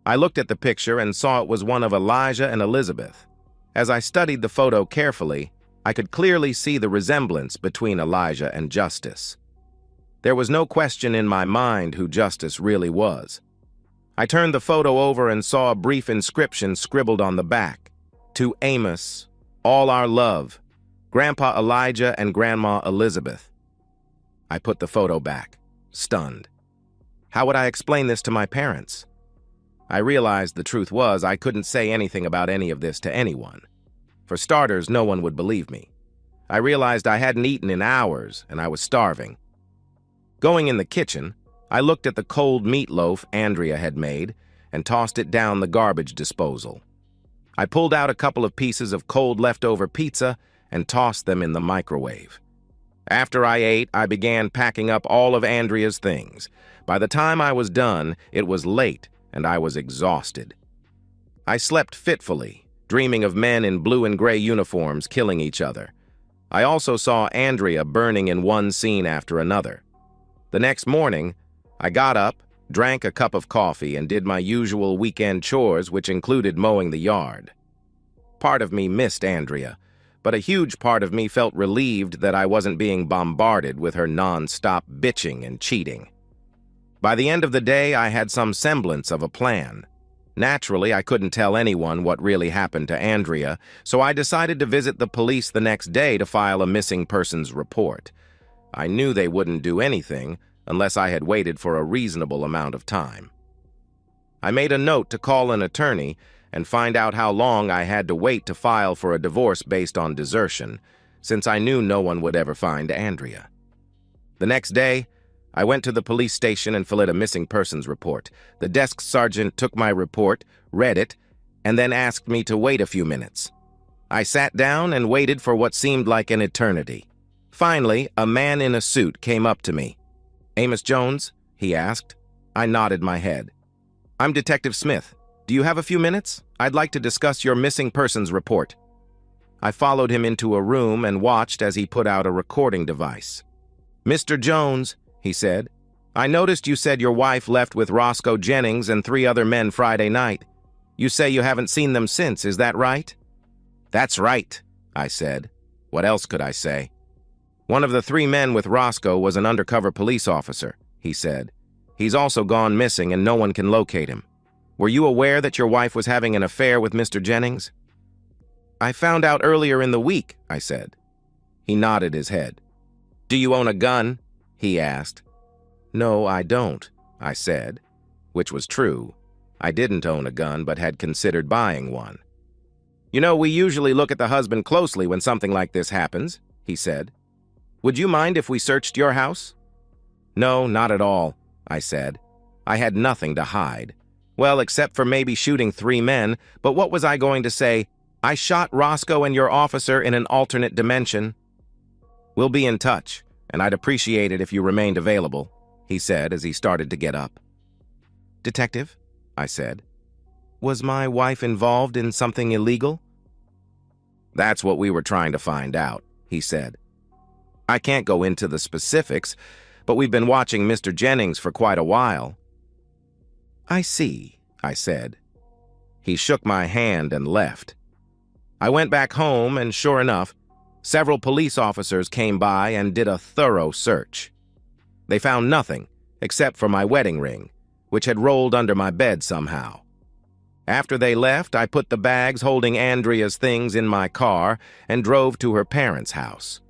I looked at the picture and saw it was one of Elijah and Elizabeth. As I studied the photo carefully, I could clearly see the resemblance between Elijah and Justice. There was no question in my mind who Justice really was. I turned the photo over and saw a brief inscription scribbled on the back. "To Amos, all our love, Grandpa Elijah and Grandma Elizabeth." I put the photo back, stunned. How would I explain this to my parents? I realized the truth was I couldn't say anything about any of this to anyone. For starters, no one would believe me. I realized I hadn't eaten in hours, and I was starving. Going in the kitchen, I looked at the cold meatloaf Andrea had made and tossed it down the garbage disposal. I pulled out a couple of pieces of cold leftover pizza and tossed them in the microwave. After I ate, I began packing up all of Andrea's things. By the time I was done, it was late, and I was exhausted. I slept fitfully, dreaming of men in blue and gray uniforms killing each other. I also saw Andrea burning in one scene after another. The next morning, I got up, drank a cup of coffee, and did my usual weekend chores, which included mowing the yard. Part of me missed Andrea, but a huge part of me felt relieved that I wasn't being bombarded with her non-stop bitching and cheating. By the end of the day, I had some semblance of a plan. Naturally, I couldn't tell anyone what really happened to Andrea, so I decided to visit the police the next day to file a missing persons report. I knew they wouldn't do anything unless I had waited for a reasonable amount of time. I made a note to call an attorney and find out how long I had to wait to file for a divorce based on desertion, since I knew no one would ever find Andrea. The next day, I went to the police station and filled out a missing persons report. The desk sergeant took my report, read it, and then asked me to wait a few minutes. I sat down and waited for what seemed like an eternity. Finally, a man in a suit came up to me. "Amos Jones?" he asked. I nodded my head. "I'm Detective Smith. Do you have a few minutes? I'd like to discuss your missing persons report." I followed him into a room and watched as he put out a recording device. "Mr. Jones," he said, "I noticed you said your wife left with Roscoe Jennings and 3 other men Friday night. You say you haven't seen them since, is that right?" "That's right," I said. What else could I say? "One of the 3 men with Roscoe was an undercover police officer," he said. "He's also gone missing and no one can locate him. Were you aware that your wife was having an affair with Mr. Jennings?" "I found out earlier in the week," I said. He nodded his head. "Do you own a gun?" he asked. "No, I don't," I said, which was true. I didn't own a gun but had considered buying one. "You know, we usually look at the husband closely when something like this happens," he said. "Would you mind if we searched your house?" "No, not at all," I said. I had nothing to hide. Well, except for maybe shooting 3 men, but what was I going to say? "I shot Roscoe and your officer in an alternate dimension." "We'll be in touch, and I'd appreciate it if you remained available," he said as he started to get up. "Detective," I said, "was my wife involved in something illegal?" "That's what we were trying to find out," he said. "I can't go into the specifics, but we've been watching Mr. Jennings for quite a while." "I see," I said. He shook my hand and left. I went back home, and sure enough, several police officers came by and did a thorough search. They found nothing except for my wedding ring, which had rolled under my bed somehow. After they left, I put the bags holding Andrea's things in my car and drove to her parents' house.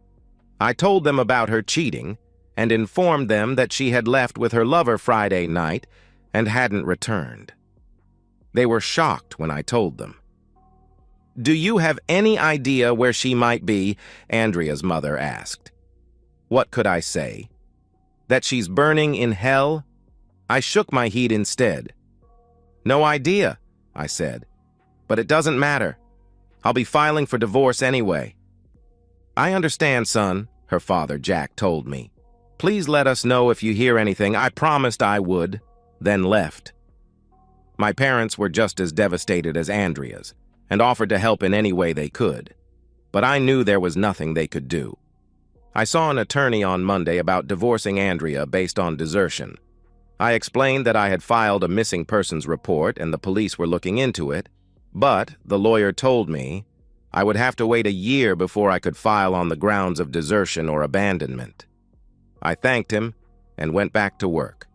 I told them about her cheating and informed them that she had left with her lover Friday night and hadn't returned. They were shocked when I told them. "Do you have any idea where she might be?" Andrea's mother asked. What could I say? That she's burning in hell? I shook my head instead. "No idea," I said. "But it doesn't matter. I'll be filing for divorce anyway." "I understand, son," her father, Jack, told me. "Please let us know if you hear anything. I promised I would," then left. My parents were just as devastated as Andrea's and offered to help in any way they could. But I knew there was nothing they could do. I saw an attorney on Monday about divorcing Andrea based on desertion. I explained that I had filed a missing persons report and the police were looking into it, but the lawyer told me I would have to wait a year before I could file on the grounds of desertion or abandonment. I thanked him and went back to work.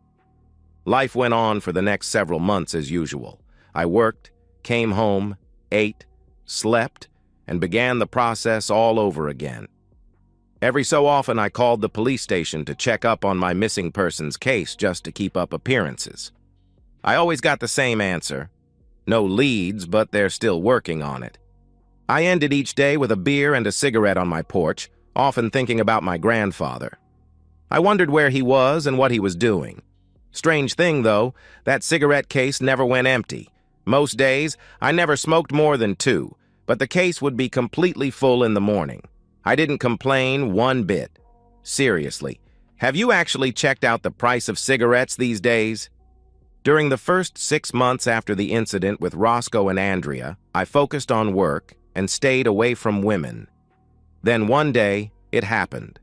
Life went on for the next several months as usual. I worked, came home, ate, slept, and began the process all over again. Every so often I called the police station to check up on my missing persons case just to keep up appearances. I always got the same answer. No leads, but they're still working on it. I ended each day with a beer and a cigarette on my porch, often thinking about my grandfather. I wondered where he was and what he was doing. Strange thing, though, that cigarette case never went empty. Most days, I never smoked more than 2, but the case would be completely full in the morning. I didn't complain one bit. Seriously, have you actually checked out the price of cigarettes these days? During the first 6 months after the incident with Roscoe and Andrea, I focused on work and stayed away from women. Then one day, it happened.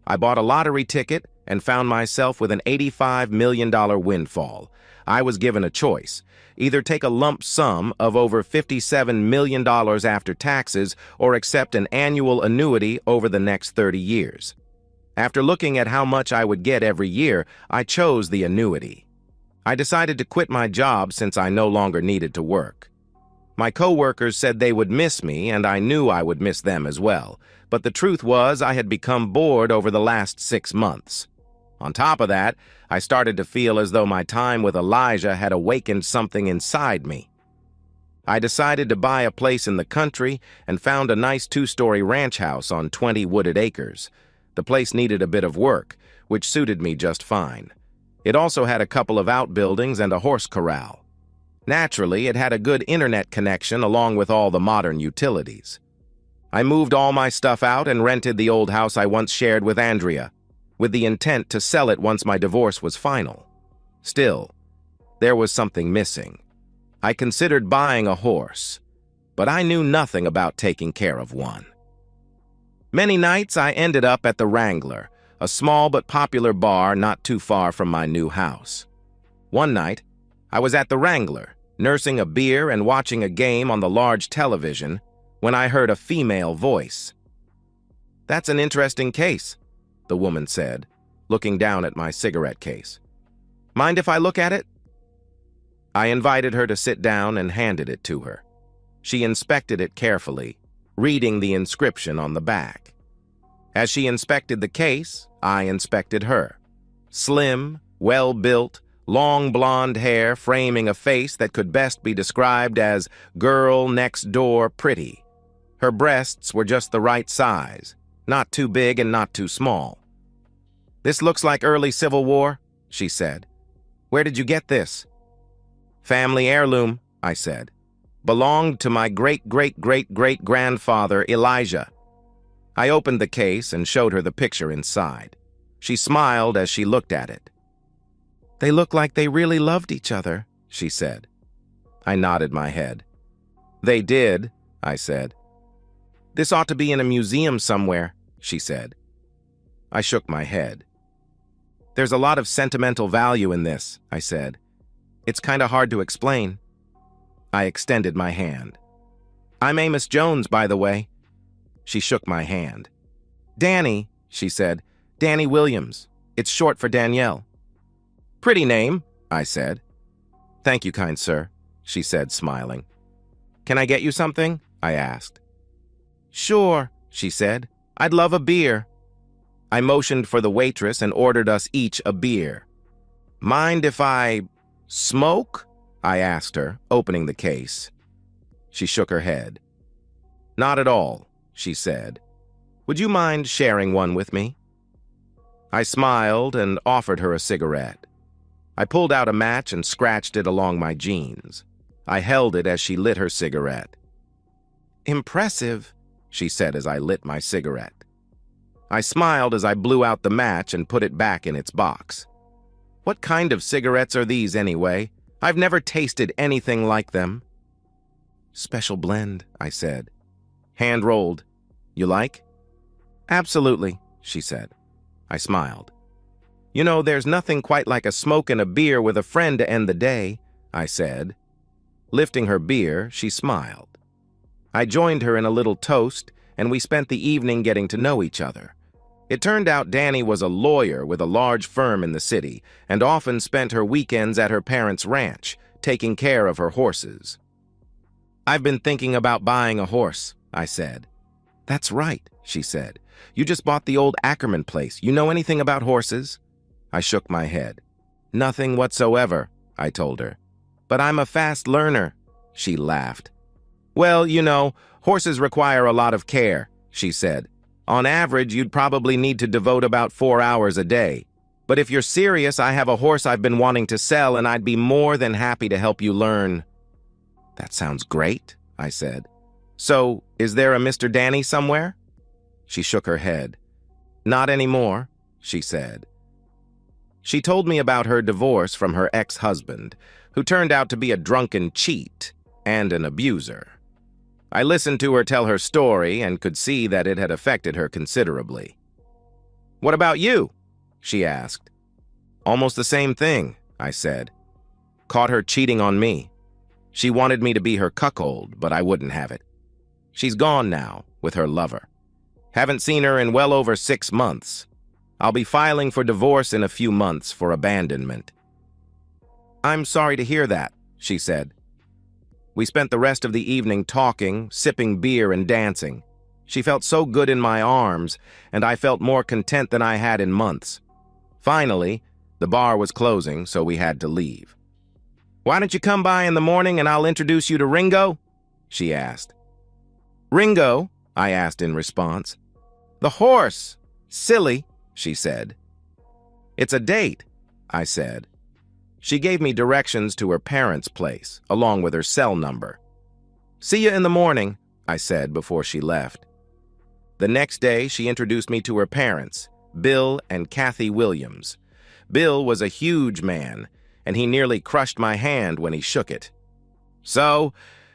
I bought a lottery ticket and found myself with an $85 million windfall. I was given a choice: either take a lump sum of over $57 million after taxes or accept an annual annuity over the next 30 years. After looking at how much I would get every year, I chose the annuity. I decided to quit my job since I no longer needed to work. My co-workers said they would miss me, and I knew I would miss them as well. But the truth was, I had become bored over the last 6 months. On top of that, I started to feel as though my time with Elijah had awakened something inside me. I decided to buy a place in the country and found a nice 2-story ranch house on 20 wooded acres. The place needed a bit of work, which suited me just fine. It also had a couple of outbuildings and a horse corral. Naturally, it had a good internet connection along with all the modern utilities. I moved all my stuff out and rented the old house I once shared with Andrea, with the intent to sell it once my divorce was final. Still, there was something missing. I considered buying a horse, but I knew nothing about taking care of one. Many nights I ended up at the Wrangler, a small but popular bar not too far from my new house. One night, I was at the Wrangler, nursing a beer and watching a game on the large television, when I heard a female voice. "That's an interesting case," the woman said, looking down at my cigarette case. "Mind if I look at it?" I invited her to sit down and handed it to her. She inspected it carefully, reading the inscription on the back. As she inspected the case, I inspected her. Slim, well-built, long blonde hair framing a face that could best be described as girl next door pretty. Her breasts were just the right size, not too big and not too small. "This looks like early Civil War," she said. "Where did you get this?" "Family heirloom," I said. "Belonged to my great-great-great-great-grandfather Elijah." I opened the case and showed her the picture inside. She smiled as she looked at it. "They look like they really loved each other," she said. I nodded my head. "They did," I said. "This ought to be in a museum somewhere," she said. I shook my head. "There's a lot of sentimental value in this," I said. "It's kind of hard to explain." I extended my hand. "I'm Amos Jones, by the way." She shook my hand. "Danny," she said. "Danny Williams. It's short for Danielle." "Pretty name," I said. "Thank you, kind sir," she said, smiling. "Can I get you something?" I asked. "Sure," she said. "I'd love a beer." I motioned for the waitress and ordered us each a beer. "Mind if I smoke?" I asked her, opening the case. She shook her head. "Not at all," she said. "Would you mind sharing one with me?" I smiled and offered her a cigarette. I pulled out a match and scratched it along my jeans. I held it as she lit her cigarette. "Impressive," she said as I lit my cigarette. I smiled as I blew out the match and put it back in its box. "What kind of cigarettes are these, anyway? I've never tasted anything like them." "Special blend," I said. "Hand-rolled. You like?" "Absolutely," she said. I smiled. "You know, there's nothing quite like a smoke and a beer with a friend to end the day," I said. Lifting her beer, she smiled. I joined her in a little toast, and we spent the evening getting to know each other. It turned out Danny was a lawyer with a large firm in the city, and often spent her weekends at her parents' ranch, taking care of her horses. "I've been thinking about buying a horse," I said. "That's right," she said. "You just bought the old Ackerman place. You know anything about horses?" I shook my head. "Nothing whatsoever," I told her. "But I'm a fast learner," she laughed. "Well, you know, horses require a lot of care," she said. "On average, you'd probably need to devote about 4 hours a day. But if you're serious, I have a horse I've been wanting to sell, and I'd be more than happy to help you learn." "That sounds great," I said. "So, is there a Mr. Danny somewhere?" She shook her head. "Not anymore," she said. She told me about her divorce from her ex-husband, who turned out to be a drunken cheat and an abuser. I listened to her tell her story and could see that it had affected her considerably. "What about you?" she asked. "Almost the same thing," I said. "Caught her cheating on me. She wanted me to be her cuckold, but I wouldn't have it. She's gone now, with her lover. Haven't seen her in well over 6 months. I'll be filing for divorce in a few months for abandonment." "I'm sorry to hear that," she said. We spent the rest of the evening talking, sipping beer, and dancing. She felt so good in my arms, and I felt more content than I had in months. Finally, the bar was closing, so we had to leave. "Why don't you come by in the morning and I'll introduce you to Ringo?" she asked. "Ringo?" I asked in response. "The horse. Silly," she said. "It's a date," I said. She gave me directions to her parents' place, along with her cell number. "See you in the morning," I said before she left. The next day, she introduced me to her parents, Bill and Kathy Williams. Bill was a huge man, and he nearly crushed my hand when he shook it. "So,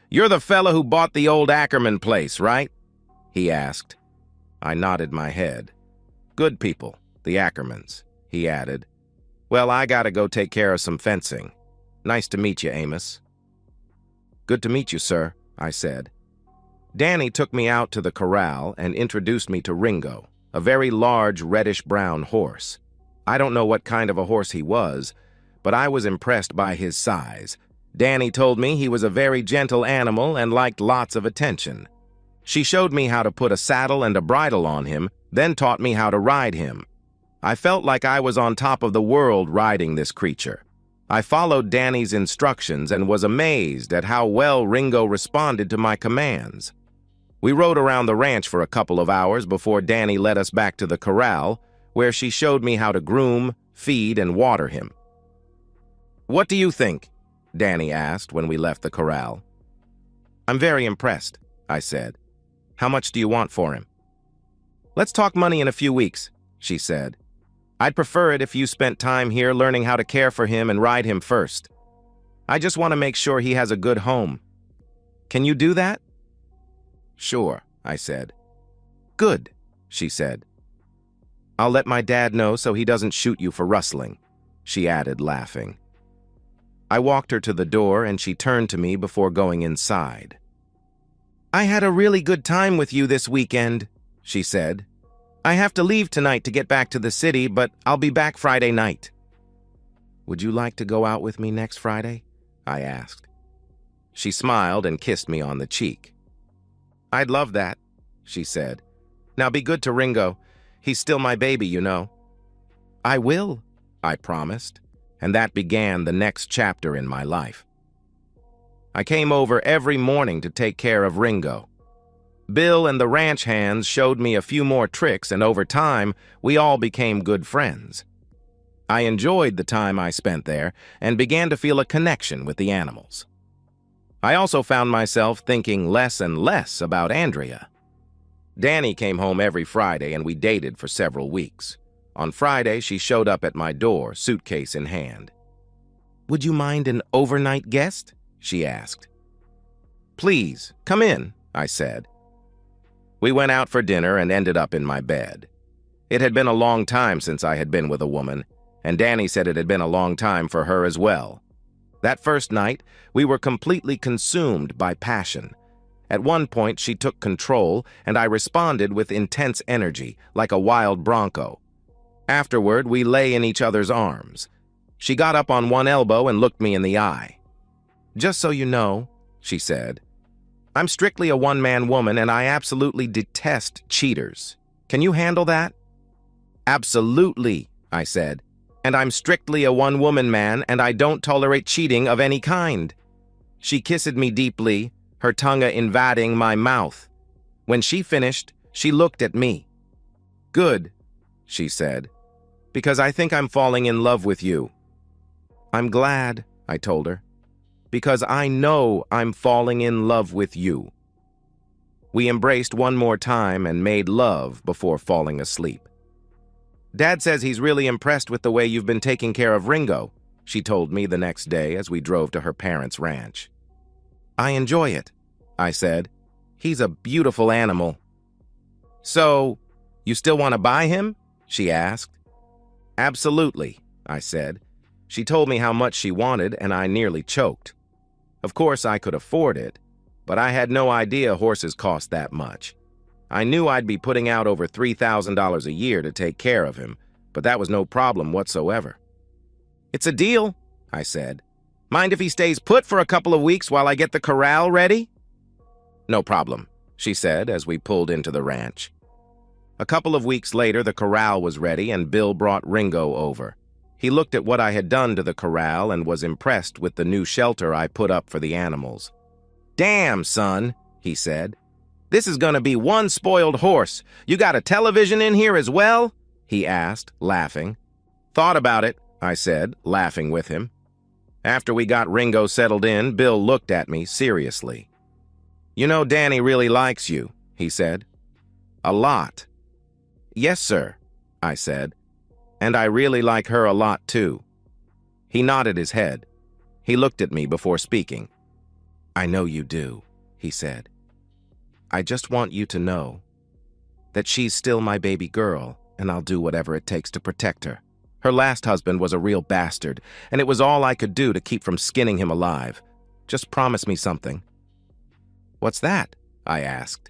you're the fella who bought the old Ackerman place, right?" he asked. I nodded my head. "Good people, the Ackermans," he added. "Well, I gotta go take care of some fencing. Nice to meet you, Amos." "Good to meet you, sir," I said. Danny took me out to the corral and introduced me to Ringo, a very large reddish-brown horse. I don't know what kind of a horse he was, but I was impressed by his size. Danny told me he was a very gentle animal and liked lots of attention. She showed me how to put a saddle and a bridle on him, then taught me how to ride him. I felt like I was on top of the world riding this creature. I followed Danny's instructions and was amazed at how well Ringo responded to my commands. We rode around the ranch for a couple of hours before Danny led us back to the corral, where she showed me how to groom, feed, and water him. "What do you think?" Danny asked when we left the corral. "I'm very impressed," I said. "How much do you want for him?" "Let's talk money in a few weeks," she said. "I'd prefer it if you spent time here learning how to care for him and ride him first. I just want to make sure he has a good home. Can you do that?" "Sure," I said. "Good," she said. "I'll let my dad know so he doesn't shoot you for rustling," she added, laughing. I walked her to the door and she turned to me before going inside. "I had a really good time with you this weekend," she said. "I have to leave tonight to get back to the city, but I'll be back Friday night." "Would you like to go out with me next Friday?" I asked. She smiled and kissed me on the cheek. "I'd love that," she said. "Now be good to Ringo. He's still my baby, you know." "I will," I promised, and that began the next chapter in my life. I came over every morning to take care of Ringo. Bill and the ranch hands showed me a few more tricks, and over time, we all became good friends. I enjoyed the time I spent there and began to feel a connection with the animals. I also found myself thinking less and less about Andrea. Danny came home every Friday and we dated for several weeks. On Friday, she showed up at my door, suitcase in hand. "Would you mind an overnight guest?" she asked. "Please, come in," I said. We went out for dinner and ended up in my bed. It had been a long time since I had been with a woman, and Danny said it had been a long time for her as well. That first night, we were completely consumed by passion. At one point, she took control, and I responded with intense energy, like a wild bronco. Afterward, we lay in each other's arms. She got up on one elbow and looked me in the eye. "Just so you know," she said, "I'm strictly a one-man woman and I absolutely detest cheaters. Can you handle that?" "Absolutely," I said. "And I'm strictly a one-woman man and I don't tolerate cheating of any kind." She kissed me deeply, her tongue invading my mouth. When she finished, she looked at me. "Good," she said, "because I think I'm falling in love with you." "I'm glad," I told her, "because I know I'm falling in love with you." We embraced one more time and made love before falling asleep. Dad says he's really impressed with the way you've been taking care of Ringo, she told me the next day as we drove to her parents' ranch. I enjoy it, I said. He's a beautiful animal. So, you still want to buy him? She asked. Absolutely, I said. She told me how much she wanted, and I nearly choked. Of course, I could afford it, but I had no idea horses cost that much. I knew I'd be putting out over $3,000 a year to take care of him, but that was no problem whatsoever. It's a deal, I said. Mind if he stays put for a couple of weeks while I get the corral ready? No problem, she said as we pulled into the ranch. A couple of weeks later, the corral was ready and Bill brought Ringo over. He looked at what I had done to the corral and was impressed with the new shelter I put up for the animals. Damn, son, he said. This is going to be one spoiled horse. You got a television in here as well? He asked, laughing. Thought about it, I said, laughing with him. After we got Ringo settled in, Bill looked at me seriously. You know Danny really likes you, he said. A lot. Yes, sir, I said. And I really like her a lot, too. He nodded his head. He looked at me before speaking. I know you do, he said. I just want you to know that she's still my baby girl, and I'll do whatever it takes to protect her. Her last husband was a real bastard, and it was all I could do to keep from skinning him alive. Just promise me something. What's that? I asked.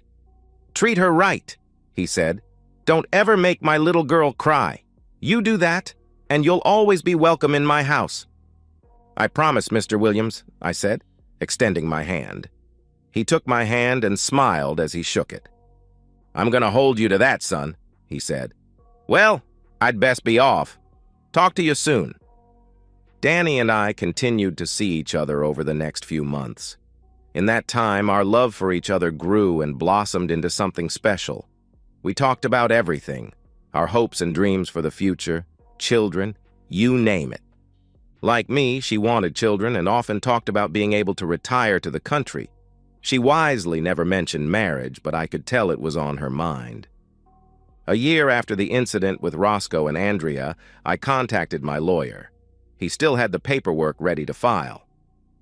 Treat her right, he said. Don't ever make my little girl cry. You do that, and you'll always be welcome in my house. I promise, Mr. Williams, I said, extending my hand. He took my hand and smiled as he shook it. I'm going to hold you to that, son, he said. Well, I'd best be off. Talk to you soon. Danny and I continued to see each other over the next few months. In that time, our love for each other grew and blossomed into something special. We talked about everything, our hopes and dreams for the future, children, you name it. Like me, she wanted children and often talked about being able to retire to the country. She wisely never mentioned marriage, but I could tell it was on her mind. A year after the incident with Roscoe and Andrea, I contacted my lawyer. He still had the paperwork ready to file.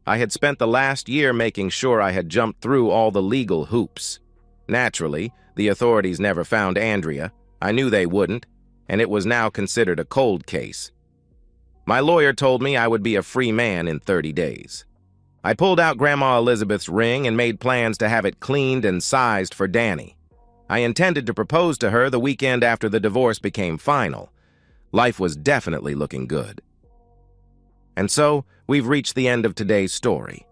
I had spent the last year making sure I had jumped through all the legal hoops. Naturally, the authorities never found Andrea. I knew they wouldn't, and it was now considered a cold case. My lawyer told me I would be a free man in 30 days. I pulled out Grandma Elizabeth's ring and made plans to have it cleaned and sized for Danny. I intended to propose to her the weekend after the divorce became final. Life was definitely looking good. And so, we've reached the end of today's story.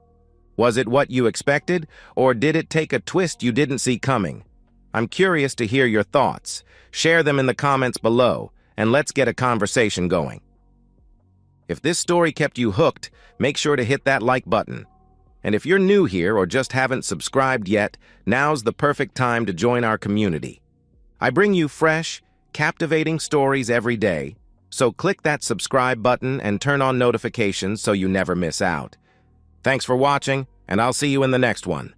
Was it what you expected, or did it take a twist you didn't see coming? I'm curious to hear your thoughts. Share them in the comments below, and let's get a conversation going. If this story kept you hooked, make sure to hit that like button. And if you're new here or just haven't subscribed yet, now's the perfect time to join our community. I bring you fresh, captivating stories every day, so click that subscribe button and turn on notifications so you never miss out. Thanks for watching, and I'll see you in the next one.